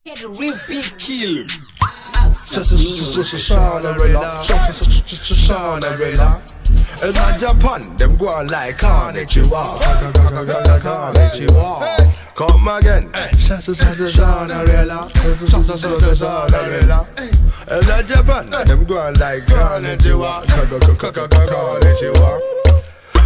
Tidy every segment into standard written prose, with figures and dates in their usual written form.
Get a real big kill. Shona Rilla, Shona Rilla. In Japan, them go on like Konnichiwa, Konnichiwa. Come again, Shona Rilla, Shona Rilla. In Japan, them go on like Konnichiwa, Konnichiwa.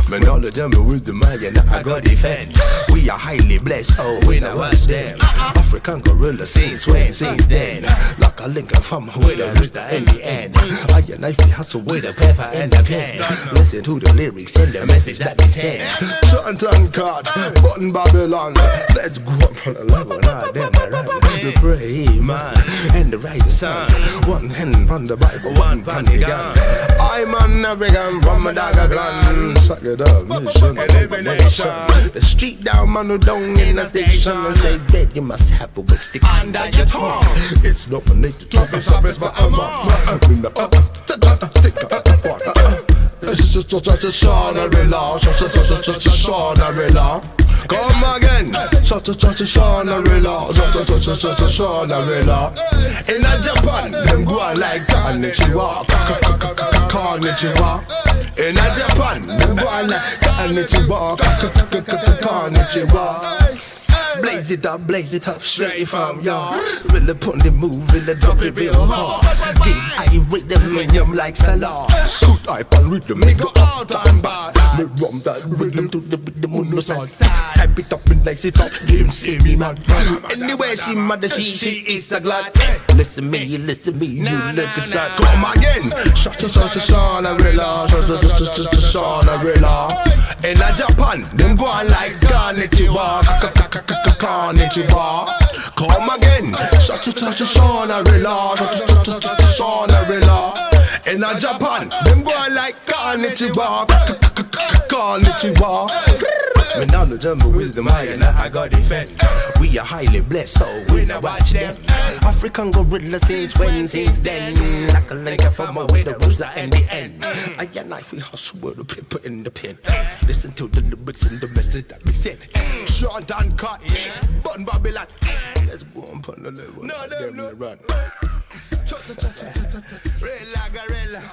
Man, all of them are with the man, and I got defend. We are highly blessed, oh, when I watch them. African gorilla since when, since then. Like a Lincoln farmer with a rooster in the end. I and I hustle with a pepper and a pen. Listen to the lyrics and the message that we send. Shot card, button Babylon. Let's go up on a level, now then I run. We pray, man, and the rising sun. One hand on the Bible, one on the gun. I'm an African from a dagger gland. Suck it up, mission, elimination. The street down, man, who down in the station. And say dead, you must have a wet stick under your tongue. It's not for nature to talk, it's obvious, but I'm on. It's just Shona Rilla, Shona Rilla. Come again, Shona Rilla, Shona Rilla. In Japan, them go on like Konnichiwa, Konnichiwa. In Japan, them go on like Konnichiwa, Konnichiwa. Blaze it up, straight from y'all. Really put the move, really drop it real hard. Give I rhythm when you like Salah. Good hype and rhythm, make go all time bad. Me rum that rhythm to the rhythm on the side. Type it up and lace it up, them see me mad. Anyway, she mad, she is a glad. Listen me, you look a shot. Come again, Shona Rilla, Shona Rilla. In Japan, them go on like Konnichiwa, Konnichiwa. Come again, Shona Rilla, Shona Rilla. In Japan, them go on like Konnichiwa, Konnichiwa. When all of them are wisdom high and I got defense. We are highly blessed, so when I watch them. African gorilla since when, since then. Like a linker from away the rooster and the end. I and I we hustle with the paper in the pen. Listen to the lyrics and the message that we send. Short and cut, button Babylon. Let's go on the level. No. Run. Rilla, Rilla.